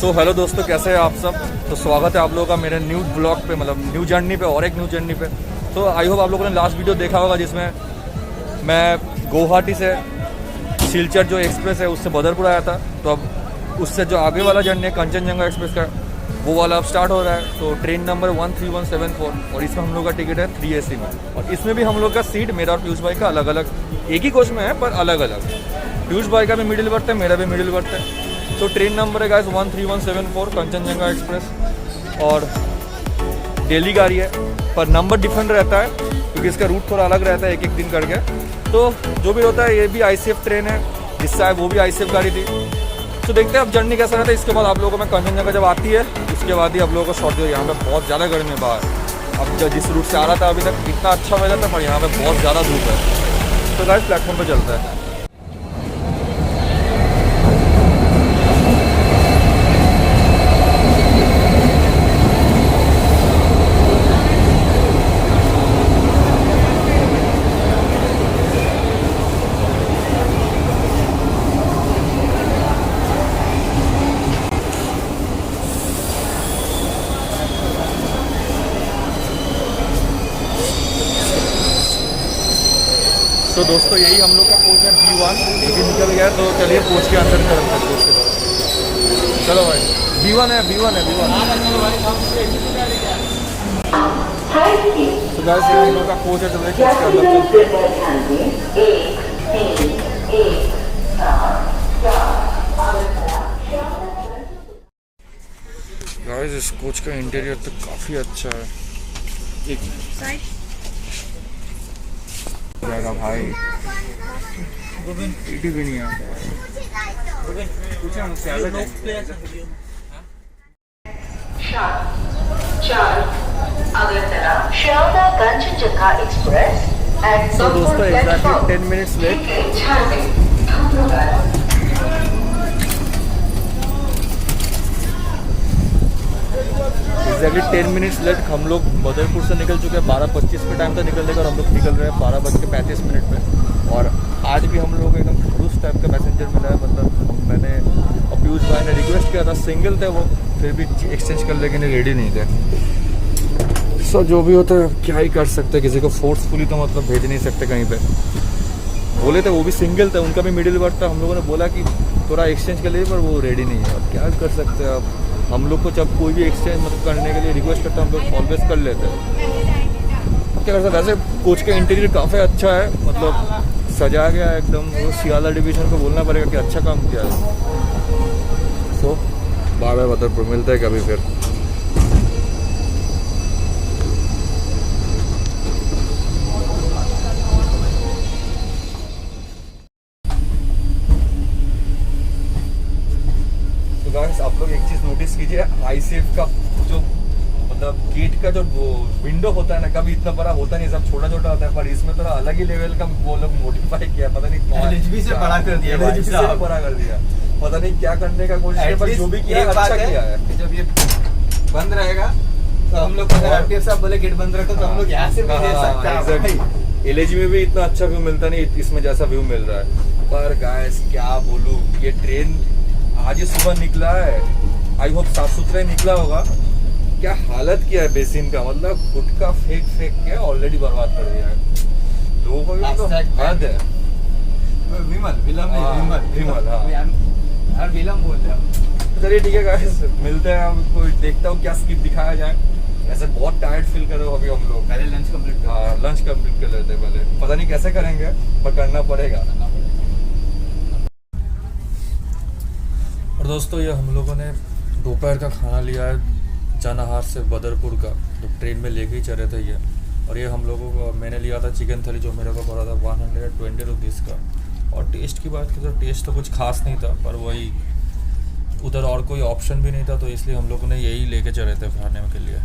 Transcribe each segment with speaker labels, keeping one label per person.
Speaker 1: So hello दोस्तों, कैसे हैं आप सब। तो स्वागत है आप लोगों का मेरे न्यू ब्लॉग पे, मतलब न्यू जर्नी पे, और एक न्यू जर्नी पे। तो आई होप आप लोगों ने लास्ट वीडियो देखा होगा जिसमें मैं गुवाहाटी से सिलचर जो एक्सप्रेस है उससे बदरपुर आया था। तो अब उससे जो आगे वाला जर्नी है कंचनजंगा एक्सप्रेस का, वो वाला अब स्टार्ट हो रहा है। तो ट्रेन नंबर 13174 और इसमें हम लोग का टिकट है 3AC में। और इसमें भी हम लोग का सीट, मेरा और पीयूष भाई का अलग अलग, एक ही कोच में है पर अलग अलग। पीयूष भाई का भी मिडिल बर्थ है, मेरा भी मिडिल बर्थ है। तो ट्रेन नंबर है गाइस 13174 कंचनजंगा एक्सप्रेस और दिल्ली गाड़ी है, पर नंबर डिफरेंट रहता है क्योंकि इसका रूट थोड़ा अलग रहता है एक एक दिन करके। तो जो भी होता है, ये भी ICF ट्रेन है, जिससे है वो भी ICF गाड़ी थी। तो देखते हैं अब जर्नी कैसा रहता है। इसके बाद आप लोगों को मैं कंचनजंगा जब आती है उसके बाद ही आप लोगों को शॉर्ट दिया। यहाँ पे बहुत ज़्यादा गर्मी है बाहर। अब जो जिस रूट से आ रहा था अभी तक इतना अच्छा वेदर था, पर यहाँ पे बहुत ज़्यादा धूप है। तो गाइस प्लेटफॉर्म पर चलता है। तो दोस्तों यही हम लोग का कोच है B1, ये भी निकल गया। तो चलिए कोच के अंदर चलते हैं कोच के तरफ। चलो भाई, B1 है, B1 है, B1। तो गाइस ये हम लोग का कोच है, चलिए कोच के अंदर चलते हैं। गाइस इस कोच का इंटीरियर तो काफ़ी अच्छा है। एक जाएगा भाई, भी नहीं है। तो दोस्तों exactly 10 minutes late. Exactly 10 minutes late हम लोग बदरपुर से निकल चुके हैं। 12:25 पे टाइम था निकलने का और हम लोग निकल रहे हैं 12:35 पे। और आज भी हम लोग एकदम खड़ूस टाइप का पैसेंजर मिला है। मतलब मैंने और पीयूष भाई ने रिक्वेस्ट किया था, सिंगल थे वो, फिर भी एक्सचेंज करने के लिए रेडी नहीं थे। सो जो भी होता है क्या ही कर सकते, किसी को फोर्सफुली तो मतलब भेज नहीं सकते कहीं पे। बोले थे वो भी सिंगल थे, उनका भी मिडिल बर्थ था। हम लोगों ने बोला कि थोड़ा एक्सचेंज कर लिए, पर वो रेडी नहीं है। अब क्या कर सकते हैं। अब हम लोग को जब कोई भी एक्सचेंज मतलब करने के लिए रिक्वेस्ट करते हैं, हम लोग ऑलवेज कर लेते हैं। क्या कर सकते। वैसे कोच का इंटीरियर काफ़ी अच्छा है, मतलब सजा गया है एकदम। वो सियाला डिवीज़न को बोलना पड़ेगा कि अच्छा काम किया है। सो बाय बाय बदरपुर, मिलते हैं कभी फिर। तो गाइस आप लोग एक चीज़ नोटिस कीजिए, ICF का जो मतलब गेट का जो विंडो होता है ना, कभी इतना बड़ा होता नहीं, सब छोटा छोटा होता है। पर इसमें थोड़ा अलग ही लेवल का वो लोग मॉडिफाई किया, पता नहीं
Speaker 2: LHB से बड़ा कर दिया,
Speaker 1: LHB से बड़ा कर दिया। पता नहीं क्या करने का कोशिश है, पर जो भी किया अच्छा किया है।
Speaker 2: कि जब ये बंद रहेगा तो हम लोग अगर RTF साहब बोले गेट बंद रखो तो हम लोग यहाँ से भी दे सकते हैं।
Speaker 1: LHB में भी इतना अच्छा व्यू मिलता नहीं, इसमें जैसा व्यू मिल रहा है। पर गाइस क्या बोलूं, ये ट्रेन आज ही सुबह निकला है। आई होप साफ सुथरा ही निकला होगा। क्या हालत किया है बेसिन का, मतलब गुटका फेंक फेंक के ऑलरेडी बर्बाद कर दिया है लोगों को भी। तो हद है। विमल
Speaker 2: हाँ विलम बोल रहे हैं।
Speaker 1: चलिए ठीक है गाइस, मिलते हैं। अब कोई देखता हूँ क्या स्किप दिखाया जाए। ऐसे बहुत टायर्ड फील कर रहे हो अभी हम लोग।
Speaker 2: पहले लंच कंप्लीट
Speaker 1: लंच कंप्लीट कर लेते हैं पहले। पता नहीं कैसे करेंगे पर करना पड़ेगा। और दोस्तों ये हम लोगों ने दोपहर का खाना लिया है जनाहार से बदरपुर का, जो ट्रेन में लेके ही चले थे ये। और ये हम लोगों को मैंने लिया था चिकन थाली, जो मेरे को पड़ा था 120 रुपीज़ का। और टेस्ट की बात की तो टेस्ट तो कुछ खास नहीं था, पर वही उधर और कोई ऑप्शन भी नहीं था, तो इसलिए हम लोगों ने यही लेके चले थे खाने के लिए।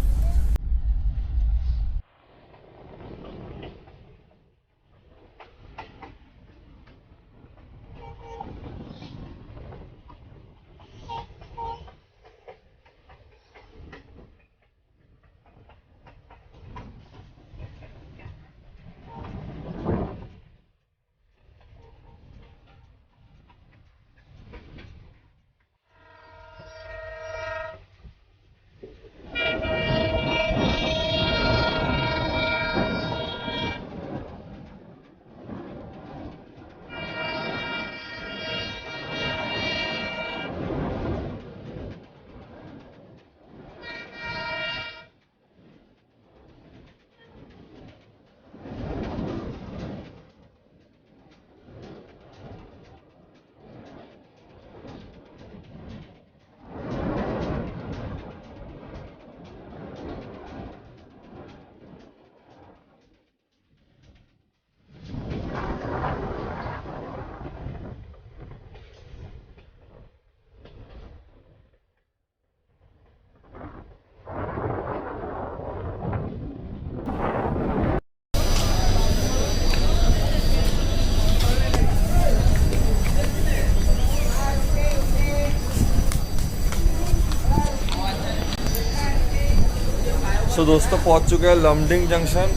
Speaker 1: सो दोस्तों पहुंच चुके हैं लमडिंग जंक्शन,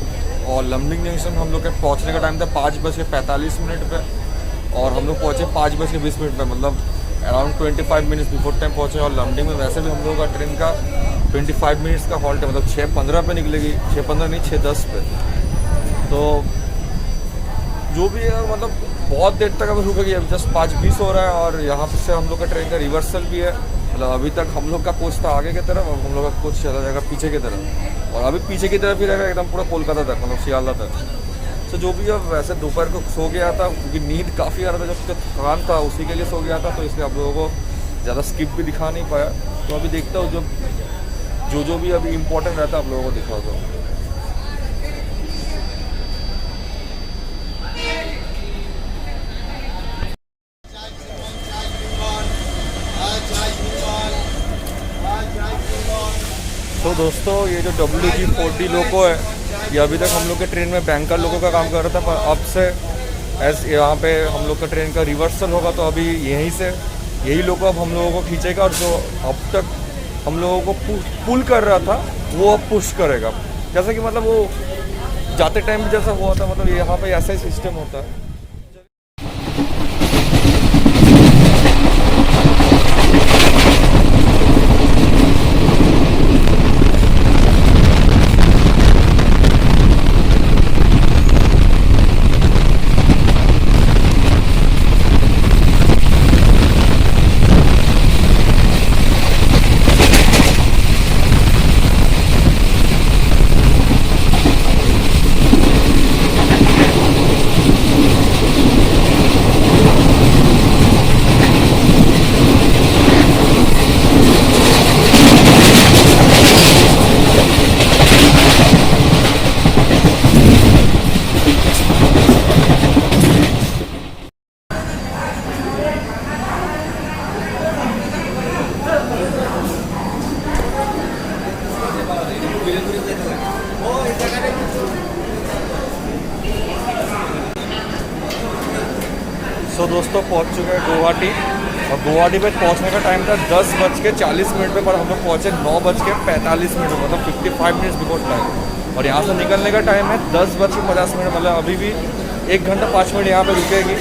Speaker 1: और लमडिंग जंक्शन हम लोग के पहुंचने का टाइम था 5:45 पे, और हम लोग पहुंचे 5:20 पे, मतलब अराउंड 25 मिनट्स बिफोर टाइम पहुंचे। और लमडिंग में वैसे भी हम लोगों का ट्रेन का 25 मिनट्स का हॉल्ट है, मतलब 6:15 पे निकलेगी, 6:15 नहीं 6:10 पे। तो जो भी है मतलब बहुत देर तक अभी रुकेगी, अभी जस्ट 5:20 हो रहा है, और यहाँ से हम लोग का ट्रेन का रिवर्सल भी है। मतलब अभी तक हम लोग का कोच था आगे की तरफ, अब हम लोग का कोच चला जाएगा पीछे की तरफ, और अभी पीछे की तरफ ही रहेगा एकदम पूरा कोलकाता तक, मतलब सियालदा तक। तो जो भी अब वैसे दोपहर को सो गया था क्योंकि नींद काफ़ी आ रहा था, जब थकान था उसी के लिए सो गया था, तो इसलिए आप लोगों को ज़्यादा स्किप भी दिखा नहीं पाया। तो अभी देखता हूँ जो भी अभी इम्पोर्टेंट रहता है आप लोगों को दिखाता हूँ। तो दोस्तों ये जो WG40 लोको है, ये अभी तक हम लोग के ट्रेन में बैंकर लोगों का काम कर रहा था, पर अब से यहाँ पे हम लोग का ट्रेन का रिवर्सल होगा, तो अभी यही लोको अब हम लोगों को खींचेगा, और जो अब तक हम लोगों को पुल कर रहा था वो अब पुश करेगा। जैसे कि मतलब वो जाते टाइम भी जैसा हुआ था, मतलब यहाँ पे ऐसा ही सिस्टम होता है। तो दोस्तों पहुंच चुके हैं गुवाहाटी, और गुवाहाटी पे पहुंचने का टाइम था 10:40 पे, पर हम लोग पहुंचे 9:45 में, मतलब 55 मिनट्स बिफोर टाइम। और यहाँ से निकलने का टाइम है 10:50, मतलब अभी भी 1 घंटा 5 मिनट यहाँ पे रुकेगी।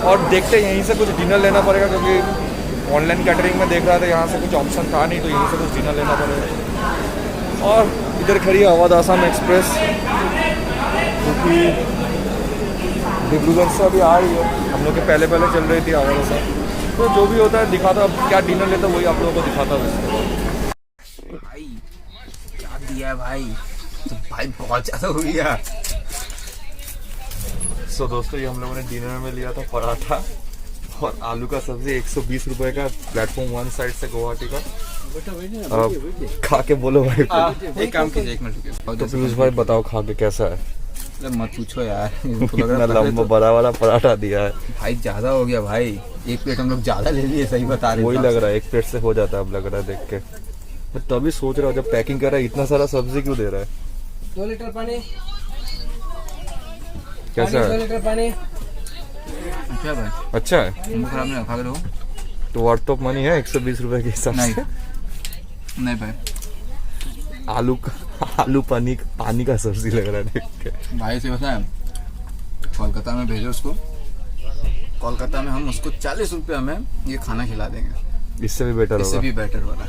Speaker 1: और देखते यहीं से कुछ डिनर लेना पड़ेगा, क्योंकि ऑनलाइन कैटरिंग में देख रहा था यहाँ से कुछ ऑप्शन था नहीं, तो यहीं से कुछ डिनर लेना पड़ेगा। और इधर खड़ी है अवध आसाम एक्सप्रेस, क्योंकि डिब्रूगढ़ से अभी आ रही है, हम लोग के पहले चल रही थी आवाज़ से। तो जो भी होता है दिखाता, अब क्या डिनर लेता वही आप लोगों को दिखाता है।
Speaker 2: भाई क्या दिया है भाई, तो भाई बहुत ज़्यादा हो गया।
Speaker 1: सो दोस्तों ये हम लोगों ने डिनर में लिया था पराठा और आलू का सब्जी, 120 रुपये का, प्लेटफॉर्म 1 साइड से गुवाहाटी का। खा के बोलो भाई।
Speaker 2: एक काम कीजिए, 1 मिनट।
Speaker 1: तो पीयूष भाई बताओ खा के कैसा है?
Speaker 2: मत पूछो यार,
Speaker 1: इतना लंबा बड़ा वाला पराठा दिया है
Speaker 2: भाई, ज्यादा हो गया भाई। 1 प्लेट हम लोग ज्यादा ले लिए, सही बता रहे।
Speaker 1: वही लग रहा है 1 प्लेट से हो जाता है अब, लग रहा है देख के। मैं तभी सोच रहा हूँ जब पैकिंग कर रहा है इतना सारा सब्जी क्यों दे रहा है।
Speaker 3: 2 लीटर पानी
Speaker 1: कैसा है?
Speaker 3: 2 लीटर पानी।
Speaker 2: अच्छा भाई,
Speaker 1: अच्छा है,
Speaker 2: खराब नहीं खा के रहो।
Speaker 1: तो वर्थ ऑफ मनी है 120 रुपए के हिसाब से।
Speaker 2: नहीं भाई,
Speaker 1: आलू पानी का सब्जी लग रहा है देख के।
Speaker 2: भाई से बताएं, कोलकाता में भेजो उसको, कोलकाता में हम उसको 40 रुपये में ये खाना खिला देंगे।
Speaker 1: इससे भी बेटर होगा,
Speaker 2: इससे भी बेटर वाला।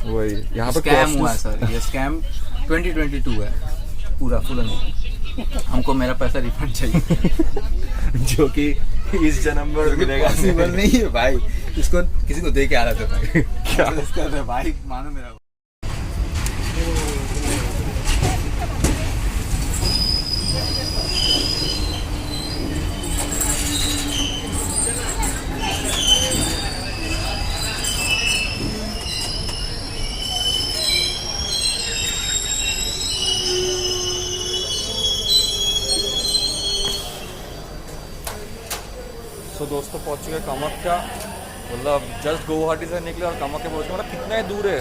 Speaker 1: वही यहाँ पे
Speaker 2: स्कैम हुआ है सर, ये स्कैम 2022 है पूरा फुल। हमको मेरा पैसा रिफंड चाहिए
Speaker 1: जो कि इस जन्म में मिलेगा
Speaker 2: पॉसिबल नहीं है भाई। इसको किसी को दे के आ रहा था भाई।
Speaker 1: क्या
Speaker 2: भाई मानो मेरा।
Speaker 1: सो दोस्तों पहुंच चुके कामाख्या, मतलब जस्ट गुवाहाटी से निकले और कामाख्या पहुंच गए। मतलब कितना ही दूर है,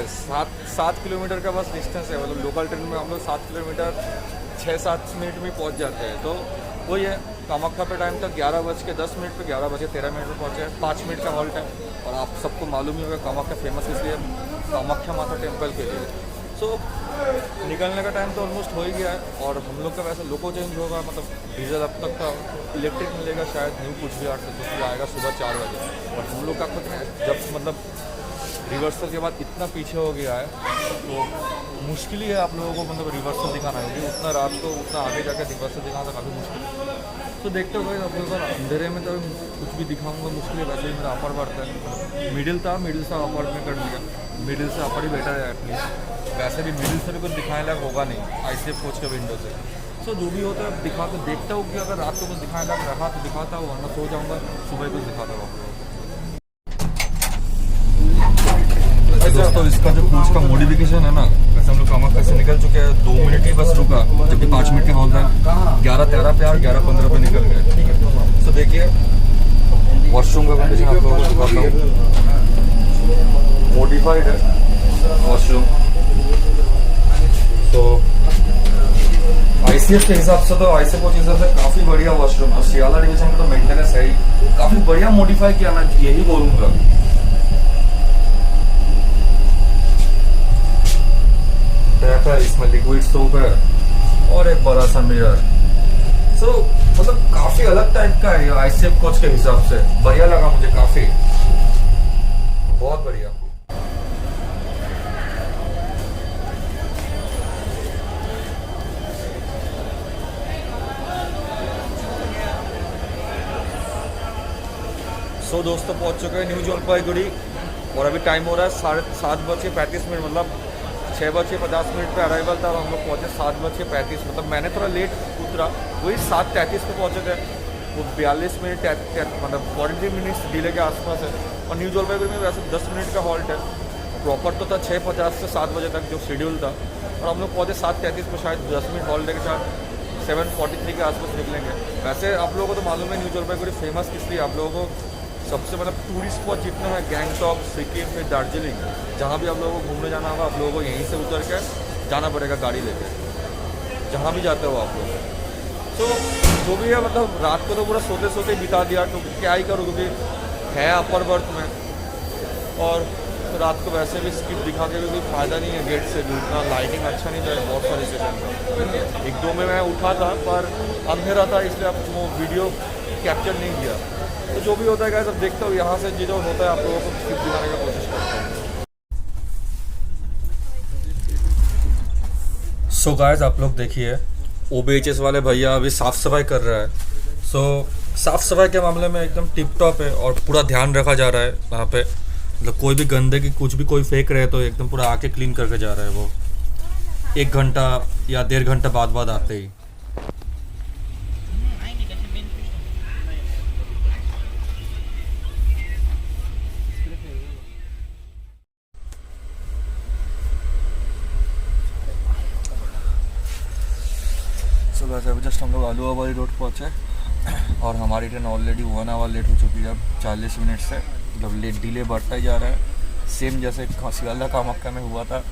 Speaker 1: 7 किलोमीटर का बस डिस्टेंस है। मतलब लोकल ट्रेन में हम लोग 7 किलोमीटर 6-7 मिनट में पहुंच जाते हैं। तो वही है, कामाख्या पे टाइम तक 11:10 पे 11:13 पे पहुँचे। 5 मिनट का हॉल्ट है। और आप सबको मालूम ही होगा कामाख्या फेमस इसलिए कामाख्या माता टेम्पल के लिए। सो निकलने का टाइम तो ऑलमोस्ट हो ही गया है और हम लोग का वैसे लोको चेंज होगा, मतलब डीजल अब तक था, इलेक्ट्रिक मिलेगा शायद न्यू कुछ भी 8 से आएगा सुबह 4 बजे। और हम लोग का खुद जब मतलब रिवर्सल के बाद इतना पीछे हो गया है तो मुश्किल ही है आप लोगों को मतलब रिवर्सल दिखाना है, क्योंकि उतना रात को उतना आगे जाकर रिवर्सल दिखाना काफ़ी मुश्किल है। तो देखते हो भाई आप लोगों को अंधेरे में तो कुछ भी दिखाऊंगा मुश्किल है। वैसे ही मेरा अपर बढ़ता है, मिडिल से अपर में कर लिया, मिडिल से अपर ही बेटर है एटलीस्ट। वैसे भी मिडिल से भी कुछ दिखाने लायक होगा नहीं आईसीएफ कोच के विंडो से। सो जो भी होता है दिखा के देखता हूँ कि अगर रात को कुछ दिखाने लायक रहा तो दिखाता हूँ, वरना सो जाऊँगा, सुबह कुछ दिखाता हूँ आप लोगों को। दोस्तों इसका जो कोच का मॉडिफिकेशन है ना, वैसे हम लोग कामाख्या से निकल चुके हैं, 2 मिनट ही बस रुका, जबकि 5 मिनट का हॉल था। 11:13 पे और 11:15 पे निकल गए, ठीक है। तो देखिए वॉशरूम का कंडीशन आप लोगों को दिखाता हूँ, मॉडिफाइड है वॉशरूम। तो आईसीएफ के हिसाब से तो आईसीएफ कोच के हिसाब से काफी बढ़िया वॉशरूम है। सियाला डिवीजन में तो मेंटेनेंस है ही काफी बढ़िया, मॉडिफाई किया, मैं यही बोलूंगा। टैप है, इसमें लिक्विड सोप है और एक बड़ा सा मिरर। सो मतलब काफी अलग टाइप का है आईसीएफ कोच के हिसाब से, बढ़िया लगा मुझे, काफी बहुत बढ़िया। सो दोस्तों पहुंच चुके हैं न्यू जलपाईगुड़ी और अभी टाइम हो रहा है 7:35, मतलब 6:50 पे अराइवल था और हम लोग पहुँचे 7:35। मतलब मैंने थोड़ा लेट उतरा, वही 7:33 पे पहुँचे थे। वो 42 मिनट मतलब 43 मिनट्स डिले के आसपास है। और न्यू जलपाईगुड़ी में वैसे 10 मिनट का हॉल्ट है, प्रॉपर तो था 6:50 से 7 बजे तक जो शेड्यूल था, और हम लोग पहुँचे 7:33 पे, शायद 10 मिनट हॉल्ट लेके शायद 7:43 के आसपास निकलेंगे। वैसे आप लोगों को तो मालूम है न्यू जलपाईगुड़ी फेमस किस लिए, आप लोगों को सबसे मतलब टूरिस्ट स्पॉट जितना है गैंगटॉक, सिक्किम, फिर दार्जिलिंग, जहाँ भी आप लोगों को घूमने जाना होगा आप लोगों को यहीं से उतर के जाना पड़ेगा गाड़ी लेके, जहाँ भी जाते हो आप लोग। तो जो भी है मतलब रात को तो पूरा सोते सोते बिता दिया, क्योंकि क्या ही करूँ, क्योंकि है अपर बर्थ में, और रात को वैसे भी स्किप दिखा के कोई फ़ायदा नहीं है, गेट से उतना लाइटिंग अच्छा नहीं था बहुत सारे स्टेशन पर। 1-2 में मैं उठा था पर अंधेरा था, इसलिए अब वो वीडियो कैप्चर नहीं किया। तो जो भी होता है गाइस अब देखता हूँ यहाँ से जो होता है आप लोगों को स्किप दिखाने का कोशिश करता हूँ। सो गाइस आप लोग देखिए OBHS वाले भैया अभी साफ़ सफाई कर रहा है। सो साफ़ सफाई के मामले में एकदम टिप टॉप है और पूरा ध्यान रखा जा रहा है वहाँ पे, मतलब कोई भी गंदगी कुछ भी कोई फेंक रहे तो एकदम पूरा आके क्लीन करके जा रहा है वो, 1 घंटा या 1.5 घंटा बाद आते ही। सो वैसे अभी जस्ट हम लोग आलूवाबाड़ी रोड पहुँचे और हमारी ट्रेन ऑलरेडी 1 आवर लेट हो चुकी है अब 40 मिनट से, मतलब लेट डिले बढ़ता ही जा रहा है। सेम जैसे सियाला कामाख्या में हुआ था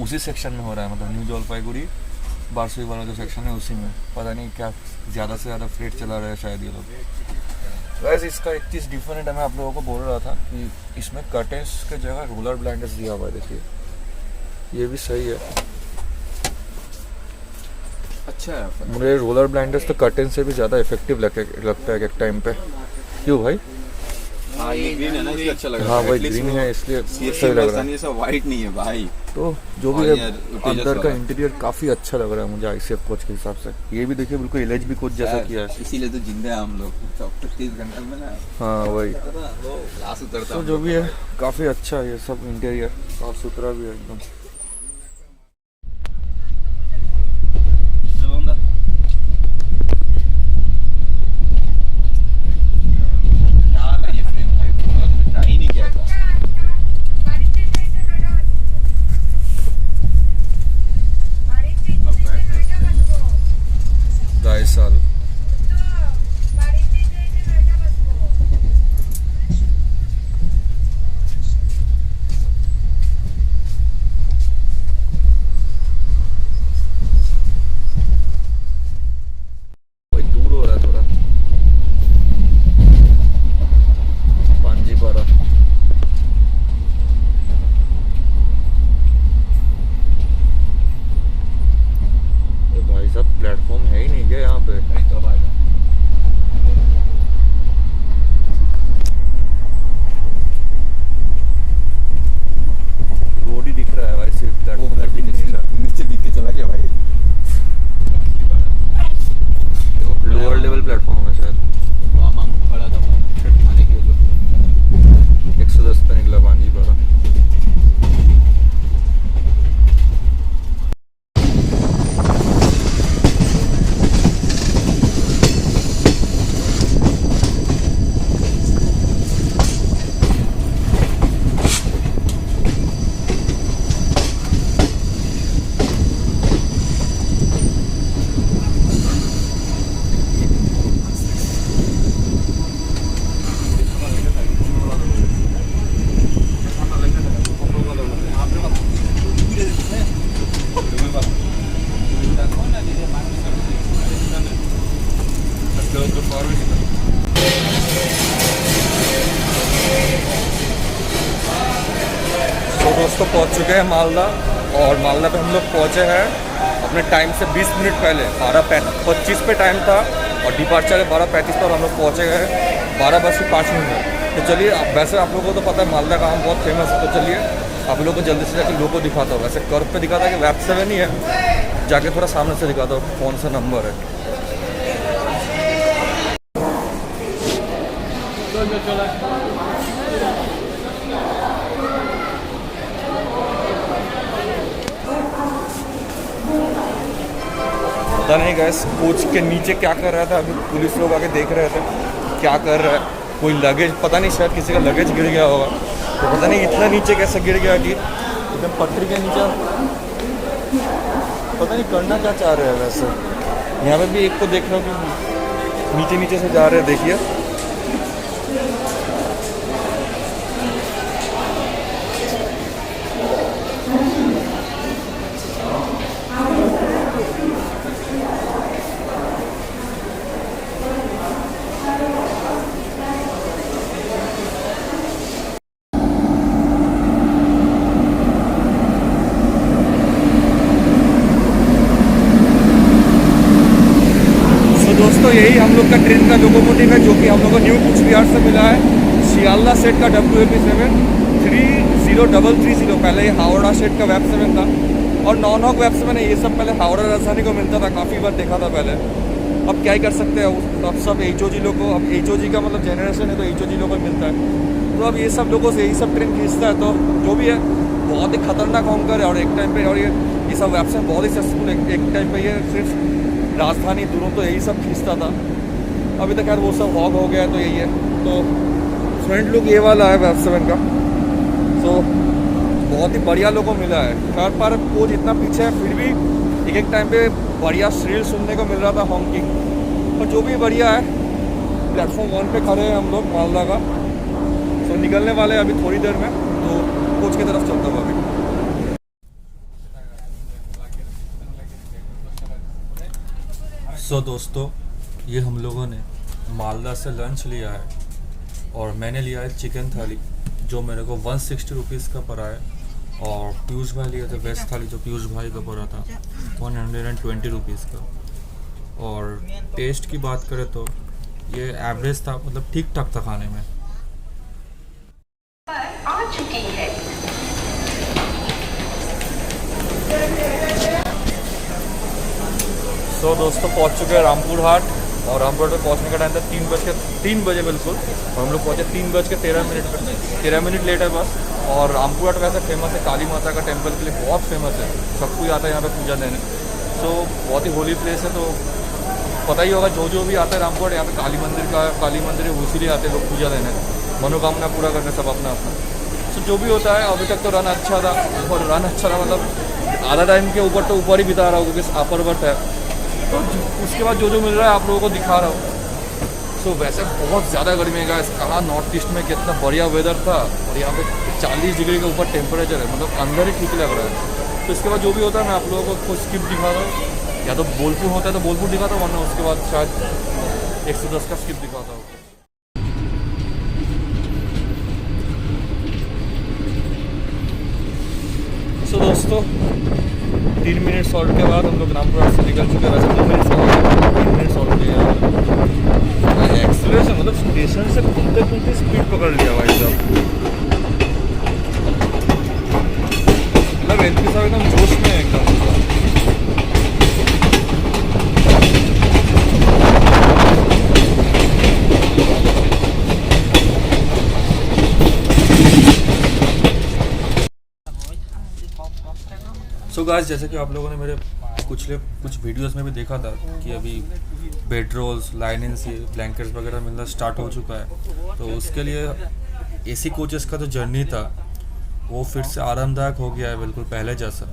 Speaker 1: उसी सेक्शन में हो रहा है, मतलब न्यू जलपाईगुड़ी बारसोई वाला जो सेक्शन है उसी में, पता नहीं क्या ज़्यादा से ज़्यादा फ्रेट चला रहा है शायद ये लोग। वैसे इसका एक चीज़ डिफरेंट है, मैं आप लोगों को बोल रहा था कि इसमें कर्टेंस के जगह रोलर ब्लाइंडर्स दिया हुआ है, देखिए ये भी सही है,
Speaker 2: अच्छा है।
Speaker 1: मुझे रोलर ब्लाइंडर्स तो कर्टेन से भी ज़्यादा इफेक्टिव लगता है एक टाइम पे। क्यों भाई?
Speaker 2: हाँ ये ग्रीन है ना इसलिए अच्छा लग रहा है।
Speaker 1: हाँ भाई ग्रीन है इसलिए सही लग रहा है,
Speaker 2: ये सब वाइट नहीं है भाई।
Speaker 1: तो जो भी है अंदर का इंटीरियर काफ़ी अच्छा लग रहा है मुझे आईसीएफ कोच के हिसाब से। ये भी देखिए बिल्कुल LHB कोच जैसा किया है,
Speaker 2: इसीलिए तो जिंदा है हम लोग 30 घंटे में ना।
Speaker 1: हाँ वही,
Speaker 2: क्लास उतरता
Speaker 1: तो जो भी है काफ़ी अच्छा है, ये सब इंटीरियर साफ सुथरा भी है एकदम। साल दूर हो रहा है थोड़ा, पांजीपारा। क्या यहाँ पे?
Speaker 2: वही तो भाई।
Speaker 1: रोड ही दिख रहा है भाई, सिर्फ प्लेटफॉर्म दिख नहीं रहा।
Speaker 2: नीचे दिख के चला गया भाई।
Speaker 1: लोअर लेवल प्लेटफॉर्म है शायद।
Speaker 2: वहाँ मांग खड़ा था भाई शर्ट खाने के लिए।
Speaker 1: 110 पे निकला पांजी पारा। तो दोस्तों पहुंच चुके हैं मालदा, और मालदा पे हम लोग पहुंचे हैं अपने टाइम से 20 मिनट पहले। 12:25 पे टाइम था और डिपार्चर है 12:35 पर। हम लोग पहुंचे गए 12:05 में। तो चलिए, वैसे आप लोगों को तो पता है मालदा का आम बहुत फेमस है, तो चलिए आप लोगों को जल्दी से जाके लोगों को दिखाता हूँ। वैसे कर्व पे दिखाता है कि वेब 7 ही है, जाके थोड़ा सामने से दिखाता हूँ कौन सा नंबर है। पता नहीं गैस कोच के नीचे क्या कर रहा था, अभी पुलिस लोग आके देख रहे थे क्या कर रहा है। कोई लगेज, पता नहीं शायद किसी का लगेज गिर गया होगा, तो पता नहीं इतना नीचे कैसे गिर गया कि एकदम पटरी के नीचे। पता नहीं करना क्या चाह रहे हैं वैसे। यहाँ पे भी एक को देख रहा हूँ कि नीचे नीचे से जा रहे हैं, देखिए। दोस्तों यही हम लोग का ट्रेन का लोकोमोटिव है, जो कि हम लोग को न्यू कुछ बिहार से मिला है। शियालदा सेट का WLP7 30330। पहले ये हावड़ा सेट का वेब 7 था, और नॉन हॉक वेब 7 है। ये सब पहले हावड़ा राजधानी को मिलता था, काफ़ी बार देखा था पहले। अब क्या ही कर सकते हैं, अब सब HOG लोग को, अब HOG का मतलब जनरेशन है तो HOG लोग को मिलता है। तो अब ये सब लोगों से यही सब ट्रेन खींचता है, तो जो भी है बहुत ही खतरनाक होकर है। और एक टाइम पे, और ये सब वेब 7 बहुत ही सक्सेसफुल। एक टाइम पे ये सिर्फ राजधानी दूरों तो यही सब खींचता था। अभी तक यार वो सब हॉग हो गया है, तो यही है। तो फ्रंट लुक ये वाला है वेब 7 का। तो बहुत ही बढ़िया लोगों को मिला है। कार पर कोच इतना पीछे है, फिर भी एक टाइम पे बढ़िया श्रील सुनने को मिल रहा था, हॉन्किंग। और जो भी बढ़िया है, प्लेटफॉर्म 1 पे खड़े हैं हम लोग मालदा का। तो निकलने वाले हैं अभी थोड़ी देर में, तो कोच की तरफ चलता हूँ अभी। सो दोस्तों, ये हम लोगों ने मालदा से लंच लिया है, और मैंने लिया है चिकन थाली, जो मेरे को 160 रुपीज़ का पड़ा है। और पीयूष भाई लिए थे वेज थाली, जो पीयूष भाई का पड़ा था 120 रुपीज़ का। और टेस्ट की बात करें तो ये एवरेज था, मतलब ठीक ठाक था खाने में।
Speaker 3: आ चुकी है।
Speaker 1: सो दोस्तों पहुंच चुके हैं रामपुर हाट, और रामपुर हाट पहुंचने का टाइम था 3 बजे बिल्कुल। और हम लोग पहुंचे 3:13 पर। 13 मिनट लेट है बस। और रामपुर हाट वैसे फेमस है काली माता का टेम्पल के लिए, बहुत फेमस है। सब कोई आता है यहाँ पे पूजा देने। सो बहुत ही होली प्लेस है, तो पता ही होगा जो भी आता है रामपुर हाट, यहाँ पे काली मंदिर है, इसीलिए आते हैं लोग पूजा देने, मनोकामना पूरा करने सब अपना अपना। सो जो भी होता है, अभी तक तो रन अच्छा था। और रन अच्छा था मतलब आधा टाइम के ऊपर तो ऊपर ही बिता रहा हूँ, क्योंकि अपर बट है। तो उसके बाद जो मिल रहा है आप लोगों को दिखा रहा हूँ। सो वैसे बहुत ज़्यादा गर्मी है, कहाँ नॉर्थ ईस्ट में कितना बढ़िया वेदर था, और यहाँ पे 40 डिग्री के ऊपर टेम्परेचर है, मतलब अंदर ही ठीक लग रहा है। तो इसके बाद जो भी होता है मैं आप लोगों को स्किप दिखा रहा हूँ, या तो बोलपुर होता है तो बोलपुर दिखाता हूँ, वरना उसके बाद शायद 110 का स्किप दिखाता हूँ। सो दोस्तों 3 मिनट सॉल्ट के बाद हम लोग रामपुर से निकल चुके हैं। वैसे 2 मिनट गाइस जैसे कि आप लोगों ने मेरे कुछ वीडियोस में भी देखा था कि अभी बेड रोल्स, लाइनिंग्स, ये ब्लैंकेट्स वगैरह मिलना स्टार्ट हो चुका है। तो उसके लिए एसी कोचेस का जो जर्नी था वो फिर से आरामदायक हो गया है, बिल्कुल पहले जैसा।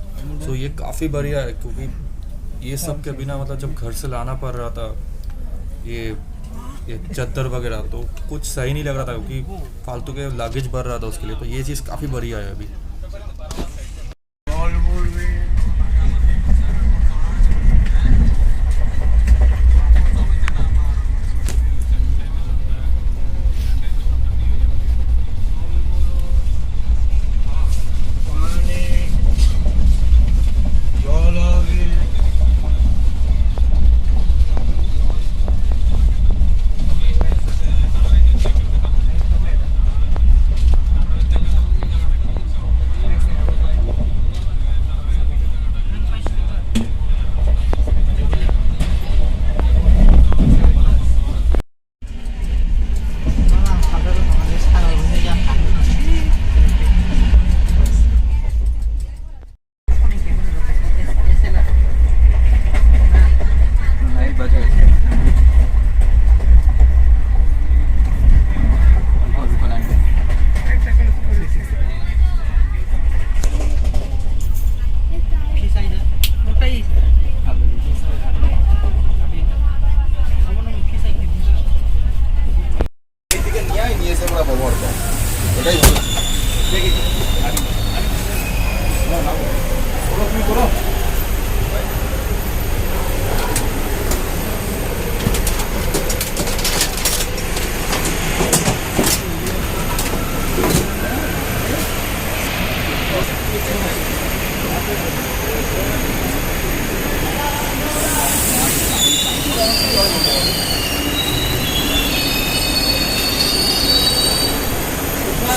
Speaker 1: सो ये काफ़ी बढ़िया है, क्योंकि ये सब के बिना मतलब जब घर से लाना पड़ रहा था ये चद्दर वगैरह, तो कुछ सही नहीं लग रहा था, क्योंकि फालतू के लगेज भर रहा था उसके लिए। तो ये चीज़ काफ़ी बढ़िया है अभी।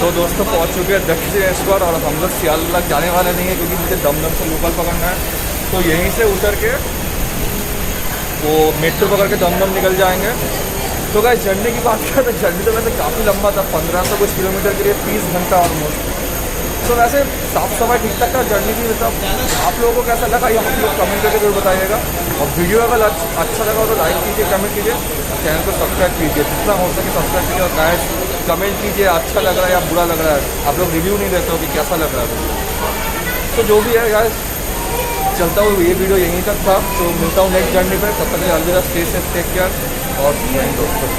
Speaker 1: तो दोस्तों पहुंच चुके हैं दक्षिणेश्वर, और हम लोग सियालदह जाने वाले नहीं है क्योंकि मुझे दमदम से लोकल पकड़ना है। तो यहीं से उतर के वो मेट्रो पकड़ के दमदम निकल जाएंगे। तो गाइस जर्नी की बात करें तो जर्नी तो वैसे काफ़ी लंबा था, 1500 कुछ किलोमीटर के लिए 30 घंटा ऑलमोस्ट। तो वैसे साफ सफाई ठीक ठाक था जर्नी की। मतलब आप लोगों को कैसा लगा ये आप लोग कमेंट करके जरूर बताइएगा, और वीडियो अगर अच्छा लगा हो तो लाइक कीजिए, कमेंट कीजिए, चैनल को सब्सक्राइब कीजिए, जितना हो सके सब्सक्राइब कीजिए, और गाइस कमेंट कीजिए अच्छा लग रहा है या बुरा लग रहा है। आप लोग रिव्यू नहीं देते हो कि कैसा लग रहा है। तो जो भी है गाइस चलता हूँ, ये वीडियो यहीं तक था। तो मिलता हूँ नेक्स्ट जर्नी पे, तब तक अलविदा, स्टे सेफ, टेक केयर, और दोस्तों।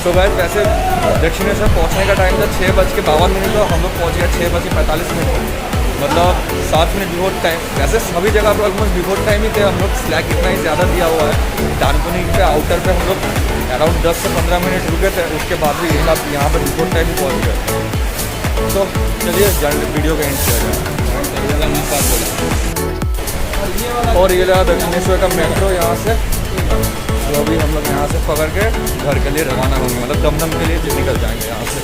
Speaker 1: तो गाइस वैसे दक्षिणेश्वर पहुंचने का टाइम था 6:52, और हम लोग पहुंच गए 6:45। मतलब 7 मिनट बिफोर टाइम। वैसे सभी जगह पर ऑलमोस्ट बिफोर टाइम ही थे हम लोग, स्लैक इतना ही ज़्यादा दिया हुआ है। डानकुनी पे आउटर पे हम लोग अराउंड 10 से 15 मिनट रुके थे, उसके बाद भी यहाँ पर बिफोर टाइम ही पहुँच गए। तो चलिए वीडियो का एंड किया जाए। और ये रहा दक्षिणेश्वर का मेट्रो यहाँ से। तो अभी हम लोग यहाँ से पकड़ के घर के लिए रवाना होंगे, मतलब दमदम के लिए निकल जाएंगे यहाँ से।